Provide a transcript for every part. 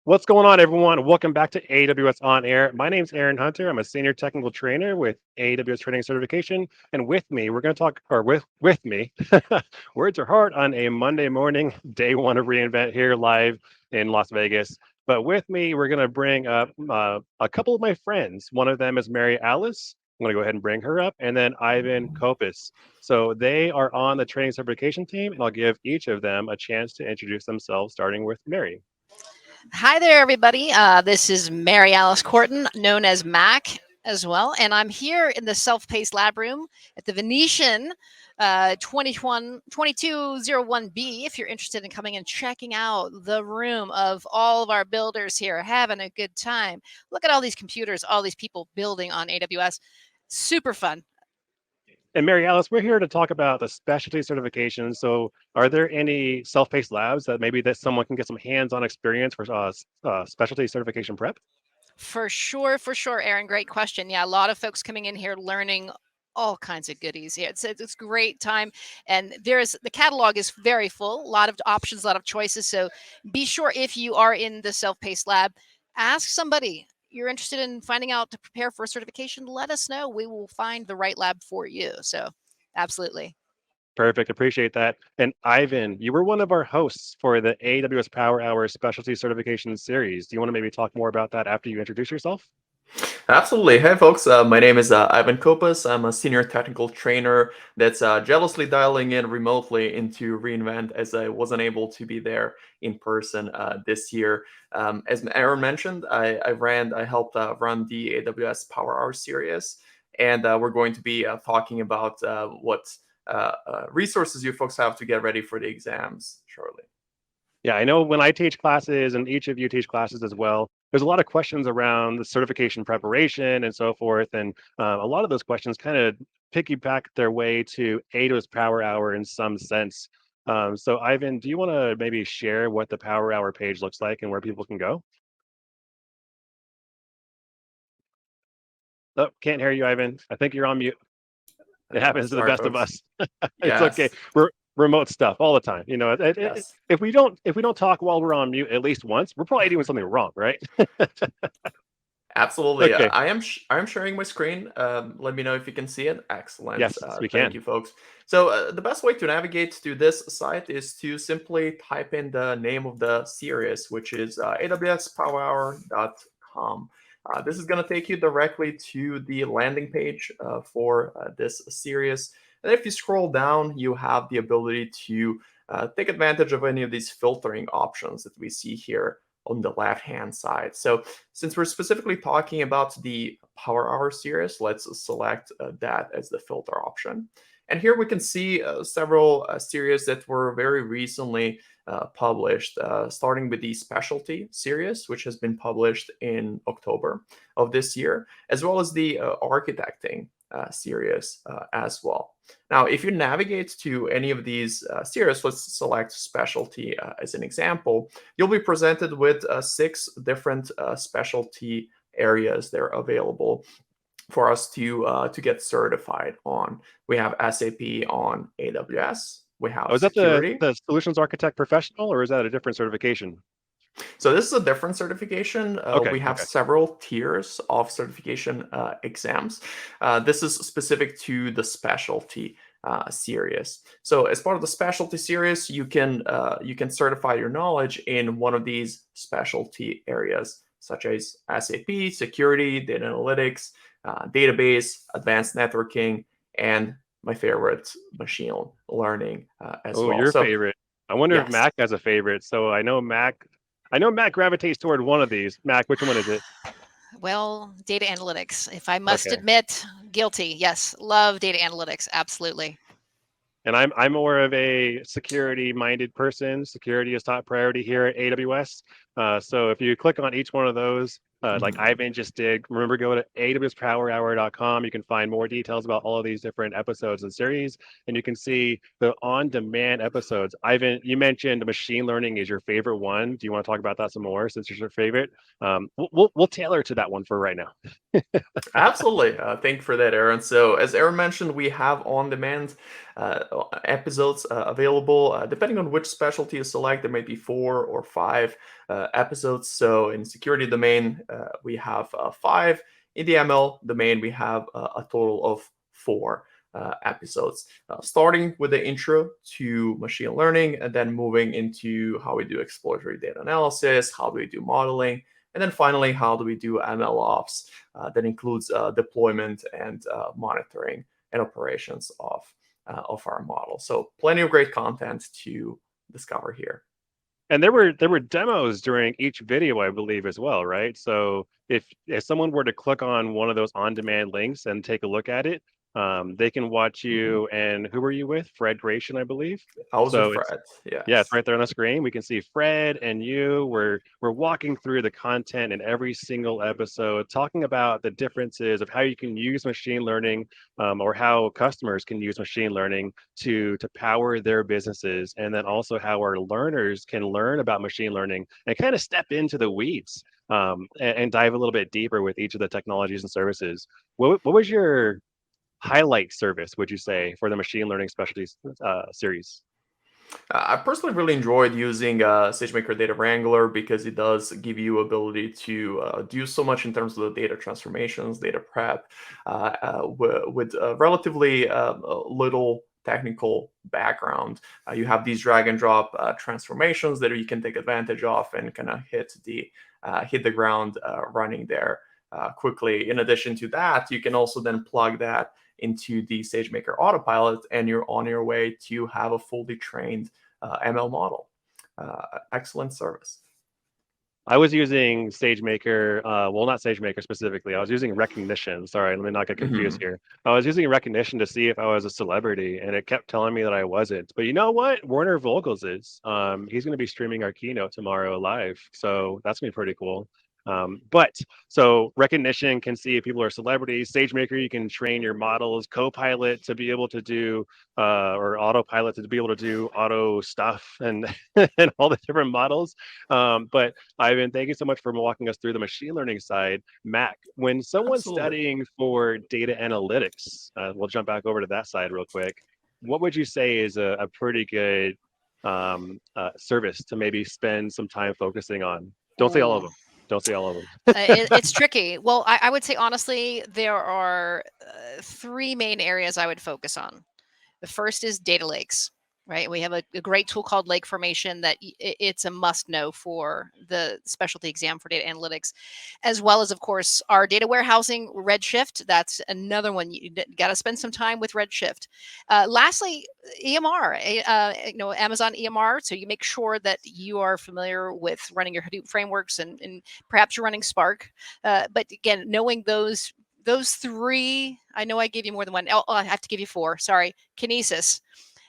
What's going on, everyone? Welcome back to AWS On Air. My name's Aaron Hunter. I'm a senior technical trainer with AWS Training Certification. And with me, we're going to talk, or with me, words are hard on a Monday morning, day one of reInvent here live in Las Vegas. But with me, we're going to bring up a couple of my friends. One of them is Mary Alice. I'm going to go ahead and bring her up. And then Ivan Kopis. So they are on the training certification team, and I'll give each of them a chance to introduce themselves, starting with Mary. Hi there, everybody. This is Mary Alice Corton, known as Mac as well, and I'm here in the self-paced lab room at the Venetian 2201B. If you're interested in coming and checking out the room of all of our builders here, having a good time. Look at all these computers, all these people building on AWS. Super fun. And Mary Alice, we're here to talk about the specialty certification. So, are there any self-paced labs that maybe that someone can get some hands-on experience for specialty certification prep? For sure, Aaron. Great question. Yeah, a lot of folks coming in here learning all kinds of goodies. Yeah, it's great time, and the catalog is very full. A lot of options, a lot of choices. So be sure if you are in the self-paced lab, ask somebody. You're interested in finding out to prepare for a certification, let us know. We will find the right lab for you. So absolutely. Perfect. Appreciate that. And Ivan, you were one of our hosts for the AWS Power Hour Specialty Certification Series. Do you want to maybe talk more about that after you introduce yourself? Absolutely. Hey, folks. My name is Ivan Kopas. I'm a senior technical trainer that's jealously dialing in remotely into reInvent as I wasn't able to be there in person this year. As Aaron mentioned, I helped run the AWS Power Hour series, and we're going to be talking about what resources you folks have to get ready for the exams shortly. Yeah, I know when I teach classes and each of you teach classes as well, there's a lot of questions around the certification preparation and so forth. And a lot of those questions kind of piggyback their way to ADO's Power Hour in some sense. So, Ivan, do you want to maybe share what the Power Hour page looks like and where people can go? Oh, can't hear you, Ivan. I think you're on mute. It happens to the Sorry, best of folks. us. It's okay. Yes. We're remote stuff all the time. Yes. If we don't talk while we're on mute at least once, we're probably doing something wrong, right? Absolutely. Okay. I am sharing my screen. Let me know if you can see it. Excellent. Yes, we Thank can. you, folks. So the best way to navigate to this site is to simply type in the name of the series, which is awspowerhour.com. This is going to take you directly to the landing page for this series. And if you scroll down, you have the ability to take advantage of any of these filtering options that we see here on the left-hand side. So since we're specifically talking about the Power Hour series, let's select that as the filter option. And here we can see several series that were very recently published, starting with the Specialty series, which has been published in October of this year, as well as the Architecting series as well. Now, if you navigate to any of these series, let's select Specialty as an example, you'll be presented with 6 different specialty areas that are available for us to get certified on. We have SAP on AWS. We have Oh, is that the security. the solutions architect professional, or is that a different certification? So this is a different certification. Okay, We have okay. several tiers of certification exams. This is specific to the specialty series. So as part of the specialty series, you can certify your knowledge in one of these specialty areas, such as SAP, security, data analytics, database, advanced networking, and my favorite, machine learning as Oh, well. your So favorite. I wonder if yes. Mac has a favorite. So I know Mac gravitates toward one of these. Mac, which one is it? Well, data analytics. If I must Okay. admit, guilty. Yes, love data analytics. Absolutely. And I'm more of a security-minded person. Security is top priority here at AWS. So if you click on each one of those, Like Mhm. Ivan just did. Remember, go to awspowerhour.com. You can find more details about all of these different episodes and series, and you can see the on-demand episodes. Ivan, you mentioned machine learning is your favorite one. Do you want to talk about that some more since it's your favorite? We'll tailor to that one for right now. Absolutely. Thank you for that, Aaron. So, as Aaron mentioned, we have on-demand episodes available. Depending on which specialty you select, there may be 4 or 5 episodes. So, in security domain, we have 5. In the ML domain, we have a total of 4 episodes. Starting with the intro to machine learning, and then moving into how we do exploratory data analysis, how do we do modeling, and then finally, how do we do ML ops that includes deployment and monitoring and operations of our model. So plenty of great content to discover here. And there were demos during each video, I believe, as well, right? So if someone were to click on one of those on-demand links and take a look at it, they can watch Mhm. you. And who were you with? Fred Gratian, I believe. How's So it's Fred? yeah, it's Yes. right there on the screen. We can see Fred and you. We're walking through the content in every single episode, talking about the differences of how you can use machine learning, or how customers can use machine learning to power their businesses, and then also how our learners can learn about machine learning and kind of step into the weeds, and dive a little bit deeper with each of the technologies and services. What was your highlight service, would you say, for the machine learning specialties series? I personally really enjoyed using SageMaker Data Wrangler because it does give you ability to do so much in terms of the data transformations, data prep, with relatively little technical background. You have these drag and drop transformations that you can take advantage of and kind of hit the ground running there quickly. In addition to that, you can also then plug that into the SageMaker Autopilot, and you're on your way to have a fully trained ML model. Excellent service. I was using SageMaker, well, not SageMaker specifically. I was using Recognition. Sorry, let me not get confused Mhm. here. I was using Recognition to see if I was a celebrity, and it kept telling me that I wasn't. But you know what? Werner Vogels is. He's going to be streaming our keynote tomorrow live, so that's gonna be pretty cool. But so Recognition can see if people are celebrities. SageMaker, you can train your models. Copilot to be able to do, or Autopilot to be able to do auto stuff and and all the different models. But Ivan, thank you so much for walking us through the machine learning side. Mac, when someone's Absolutely. studying for data analytics, we'll jump back over to that side real quick. What would you say is a pretty good service to maybe spend some time focusing on? Don't say all of Ooh. them. Don't say all of them. It's tricky. Well, I would say honestly, there are 3 main areas I would focus on. The first is data lakes, right? We have a great tool called Lake Formation that it's a must know for the specialty exam for data analytics, as well as, of course, our data warehousing, Redshift. That's another one. You got to spend some time with Redshift. Lastly, EMR, Amazon EMR. So you make sure that you are familiar with running your Hadoop frameworks, and perhaps you're running Spark. But again, knowing those 3, I know I gave you more than one. Oh, I have to give you 4. Sorry. Kinesis.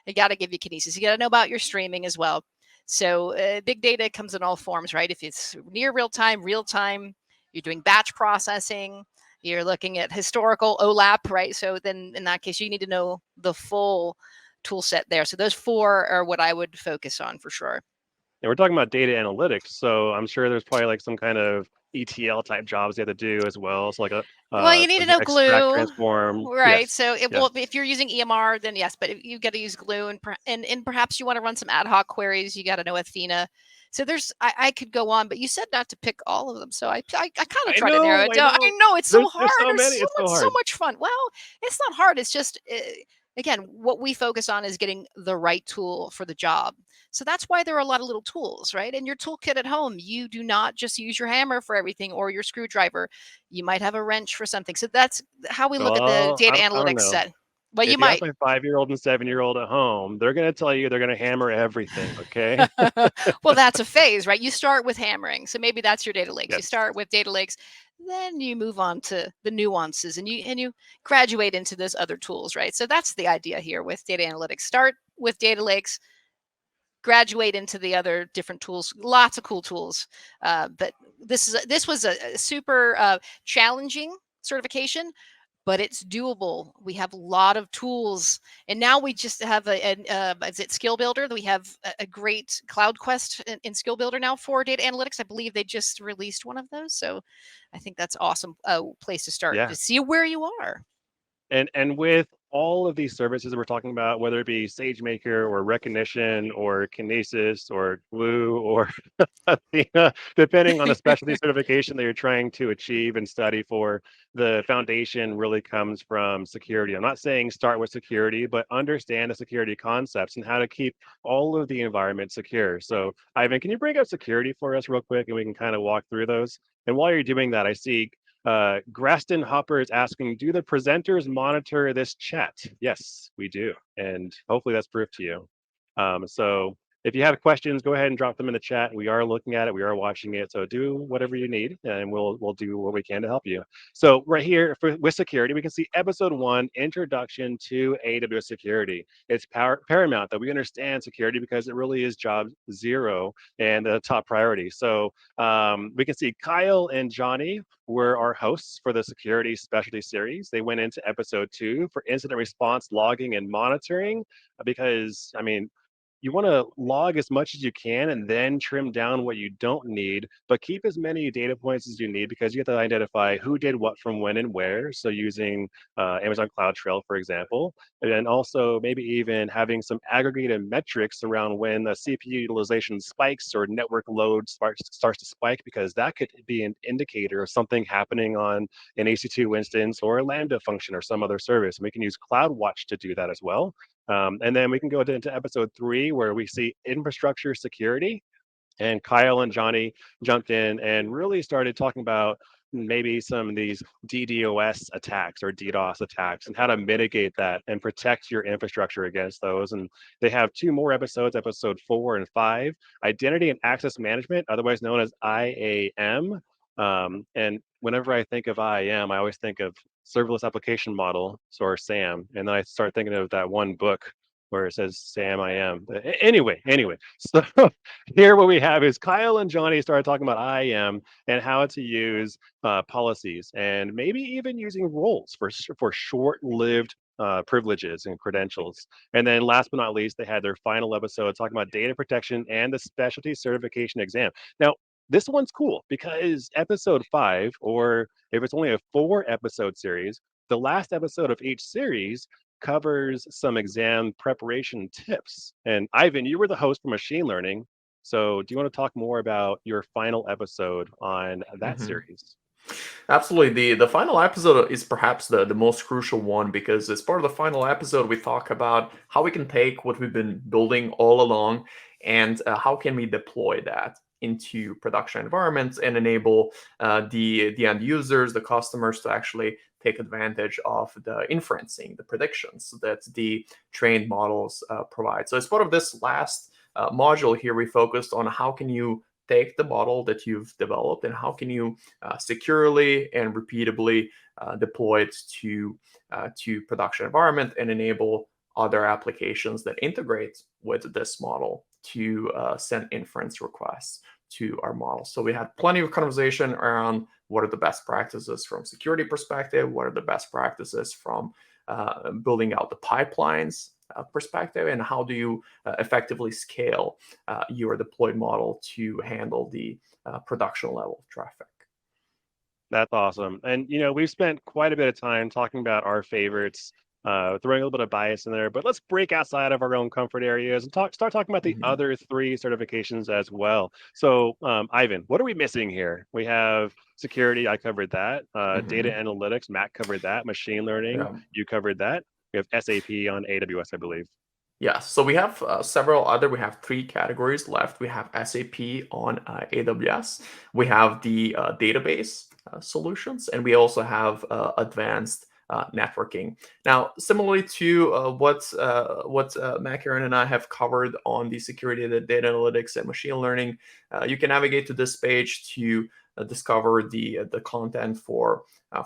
I got to give you Kinesis. You got to know about your streaming as well. So big data comes in all forms, right? If it's near real time, you're doing batch processing, you're looking at historical OLAP, right? So then in that case, you need to know the full tool set there. So those 4 are what I would focus on for sure. And we're talking about data analytics, so I'm sure there's probably like some kind of ETL type jobs you have to do as well. So like a Well, you need to know extract, glue, transform. right? Yes, So, yes. if you're using EMR, then yes, but if you got to use glue, and perhaps you want to run some ad hoc queries, you got to know Athena. So I could go on, but you said not to pick all of them, so I kind of I try to narrow know, it I down. I know. know it's so There's hard. so There's many. It's so so hard. much fun. Well, it's not hard. It's just again, what we focus on is getting the right tool for the job. So that's why there are a lot of little tools, right? In your toolkit at home, you do not just use your hammer for everything or your screwdriver. You might have a wrench for something. So that's how we look at the Well, data I don't analytics know. set. Well, you If you ask might. my 5-year-old and 7-year-old at home, they're going to tell you they're going to hammer everything. Okay. Well, that's a phase, right? You start with hammering. So maybe that's your data lakes. You Yes. start with data lakes, then you move on to the nuances, and you graduate into those other tools, right? So that's the idea here with data analytics. Start with data lakes, graduate into the other different tools. Lots of cool tools. But this was a super challenging certification, but it's doable. We have a lot of tools, and now we just have is it Skill Builder? We have a great Cloud Quest in Skill Builder now for data analytics. I believe they just released one of those, so I think that's awesome place to start Yeah. to see where you are. And with all of these services that we're talking about, whether it be SageMaker or Recognition or Kinesis or Glue or Athena, depending on the specialty certification that you're trying to achieve and study for, the foundation really comes from security. I'm not saying start with security, but understand the security concepts and how to keep all of the environment secure. So, Ivan, can you bring up security for us real quick and we can kind of walk through those? And while you're doing that, I see Graston Hopper is asking, do the presenters monitor this chat? Yes, we do. And hopefully that's proof to you. So if you have questions, go ahead and drop them in the chat. We are looking at it. We are watching it. So do whatever you need, and we'll do what we can to help you. So right here with security, we can see episode 1, Introduction to AWS Security. It's paramount that we understand security because it really is job 0 and the top priority. So we can see Kyle and Johnny were our hosts for the security specialty series. They went into episode 2 for incident response logging and monitoring because, I mean, you want to log as much as you can and then trim down what you don't need, but keep as many data points as you need because you have to identify who did what from when and where. So using Amazon CloudTrail, for example, and then also maybe even having some aggregated metrics around when the CPU utilization spikes or network load starts to spike, because that could be an indicator of something happening on an EC2 instance or a Lambda function or some other service. And we can use CloudWatch to do that as well. And then we can go into episode 3 where we see infrastructure security. And Kyle and Johnny jumped in and really started talking about maybe some of these DDoS attacks or DDoS attacks and how to mitigate that and protect your infrastructure against those. And they have 2 more episodes, episode 4 and 5, Identity and Access Management, otherwise known as IAM. And whenever I think of IAM, I always think of Serverless Application Model, or SAM. And then I start thinking of that one book where it says Sam I am. Anyway, so here what we have is Kyle and Johnny started talking about IAM and how to use policies and maybe even using roles for short-lived privileges and credentials. And then last but not least, they had their final episode talking about data protection and the specialty certification exam. Now, this one's cool because episode 5, or if it's only a 4-episode series, the last episode of each series covers some exam preparation tips. And Ivan, you were the host for machine learning. So do you want to talk more about your final episode on that series? Absolutely. The final episode is perhaps the most crucial one, because as part of the final episode, we talk about how we can take what we've been building all along and how can we deploy that into production environments and enable the end users, the customers, to actually take advantage of the inferencing, the predictions that the trained models provide. So as part of this last module here, we focused on how can you take the model that you've developed and how can you securely and repeatably deploy it to production environment and enable other applications that integrate with this model to send inference requests to our model. So we had plenty of conversation around what are the best practices from security perspective, what are the best practices from building out the pipelines perspective, and how do you effectively scale your deployed model to handle the production level traffic. That's awesome. And, we've spent quite a bit of time talking about our favorites, throwing a little bit of bias in there, but let's break outside of our own comfort areas and start talking about the other 3 certifications as well. So, Ivan, what are we missing here? We have security. I covered that. Data analytics. Matt covered that. Machine learning. Yeah. You covered that. We have SAP on AWS, I believe. Yeah, so we have several other, we have 3 categories left. We have SAP on AWS. We have the database solutions, and we also have advanced networking. Now, similarly to what Matt, Karen, and I have covered on the security, the data analytics, and machine learning, you can navigate to this page to discover the content for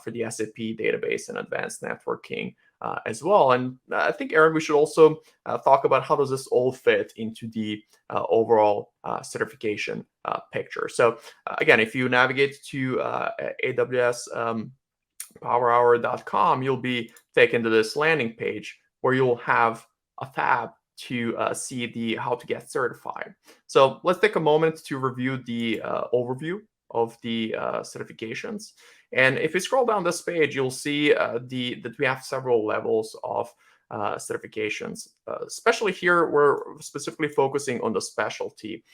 the SAP database and advanced networking as well. And I think, Aaron, we should also talk about how does this all fit into the overall certification picture. So again, if you navigate to AWS powerhour.com, you'll be taken to this landing page where you'll have a tab to see the how to get certified. So let's take a moment to review the overview of the certifications. And if you scroll down this page, you'll see that we have several levels of certifications. Especially here, we're specifically focusing on the specialty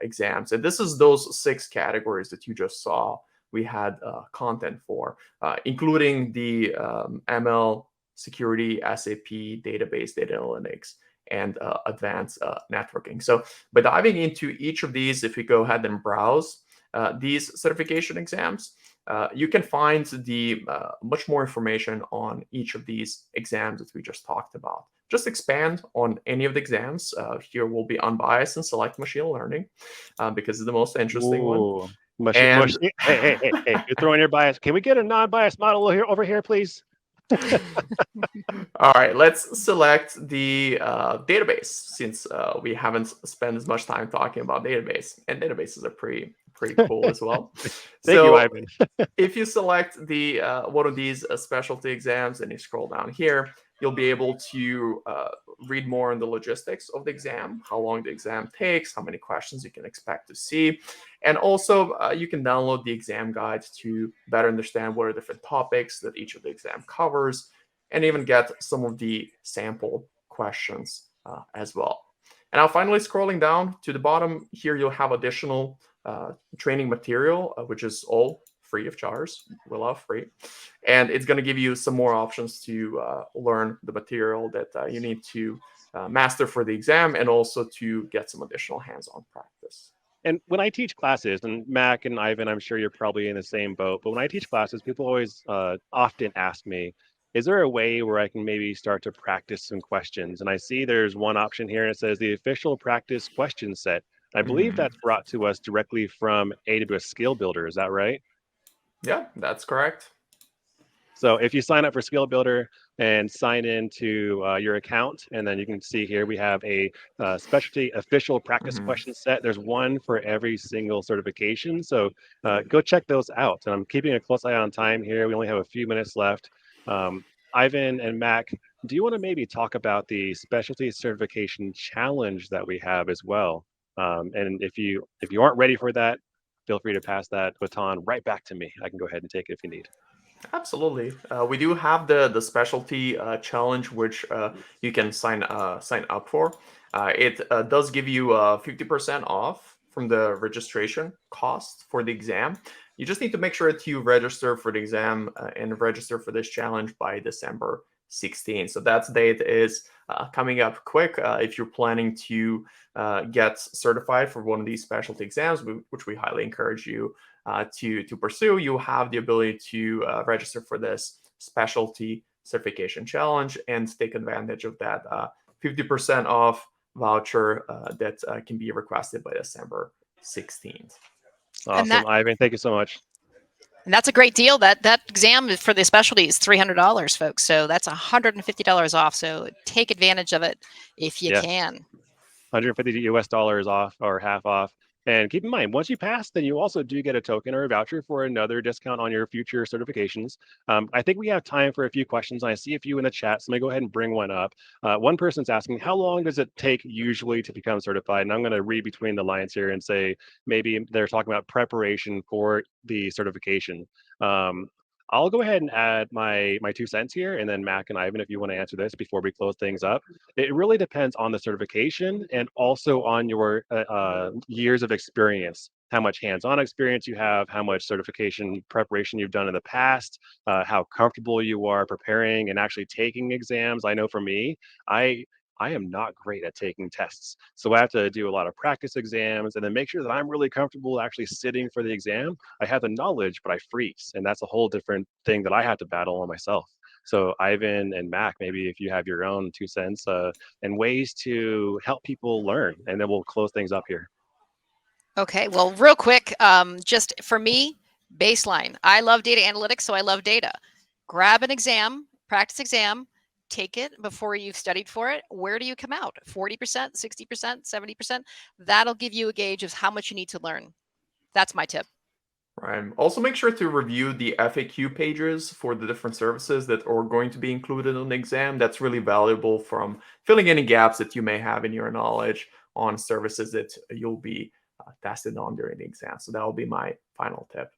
exams. And this is those 6 categories that you just saw we had content for, including the ML, security, SAP, database, data analytics, and advanced networking. So by diving into each of these, if we go ahead and browse these certification exams, you can find the much more information on each of these exams that we just talked about. Just expand on any of the exams. Here will be unbiased and select machine learning because it's the most interesting one. Hey, you're throwing your bias. Can we get a non-biased model over here, please? All right, let's select the database, since we haven't spent as much time talking about database, and databases are pretty cool as well. Thank you, Ivan. If you select the one of these specialty exams and you scroll down here, you'll be able to read more on the logistics of the exam, how long the exam takes, how many questions you can expect to see. And also, you can download the exam guide to better understand what are different topics that each of the exam covers, and even get some of the sample questions as well. And now finally, scrolling down to the bottom here, you'll have additional training material, which is all free of charge. We love free. And it's going to give you some more options to learn the material that you need to master for the exam, and also to get some additional hands-on practice. And when I teach classes, and Mac and Ivan, I'm sure you're probably in the same boat, but when I teach classes, people always often ask me, is there a way where I can maybe start to practice some questions? And I see there's one option here, and it says the official practice question set. I believe that's brought to us directly from AWS Skill Builder. Is that right? Yeah, that's correct. So if you sign up for Skill Builder and sign into your account, and then you can see here we have a specialty official practice question set. There's one for every single certification. So go check those out. And I'm keeping a close eye on time here. We only have a few minutes left. Ivan and Mac, do you want to maybe talk about the specialty certification challenge that we have as well? And if you aren't ready for that, feel free to pass that baton right back to me. I can go ahead and take it if you need. Absolutely. We do have the specialty challenge, which you can sign up for. It does give you 50% off from the registration cost for the exam. You just need to make sure that you register for the exam and register for this challenge by December 16th. So that date is coming up quick if you're planning to get certified for one of these specialty exams, which we highly encourage you to pursue. You have the ability to register for this specialty certification challenge and take advantage of that 50% off voucher that can be requested by December 16th. Awesome, Ivan. Thank you so much. And that's a great deal. That exam for the specialty is $300, folks. So that's $150 off. So take advantage of it if you can. $150 off or half off. And keep in mind, once you pass, then you also do get a token or a voucher for another discount on your future certifications. I think we have time for a few questions. I see a few in the chat, so let me go ahead and bring one up. One person's asking, how long does it take usually to become certified? And I'm going to read between the lines here and say maybe they're talking about preparation for the certification. I'll go ahead and add my 2 cents here, and then Mac and Ivan, if you want to answer this before we close things up. It really depends on the certification and also on your years of experience, how much hands-on experience you have, how much certification preparation you've done in the past, how comfortable you are preparing and actually taking exams. I know for me, I am not great at taking tests. So I have to do a lot of practice exams and then make sure that I'm really comfortable actually sitting for the exam. I have the knowledge, but I freeze. And that's a whole different thing that I have to battle on myself. So Ivan and Mac, maybe if you have your own 2 cents and ways to help people learn, and then we'll close things up here. Okay, well, real quick, just for me, baseline. I love data analytics, so I love data. Grab an exam, practice exam, take it before you've studied for it. Where do you come out? 40%, 60%, 70%? That'll give you a gauge of how much you need to learn. That's my tip. Right. Also, make sure to review the FAQ pages for the different services that are going to be included in the exam. That's really valuable from filling any gaps that you may have in your knowledge on services that you'll be tested on during the exam. So that will be my final tip.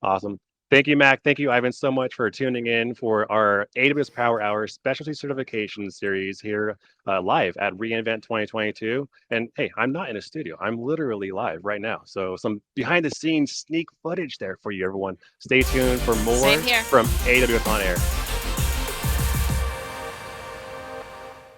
Awesome. Thank you, Mac. Thank you, Ivan, so much for tuning in for our AWS Power Hour Specialty Certification Series here live at reInvent 2022. And hey, I'm not in a studio. I'm literally live right now. So some behind the scenes sneak footage there for you, everyone. Stay tuned for more Same here. from AWS On Air.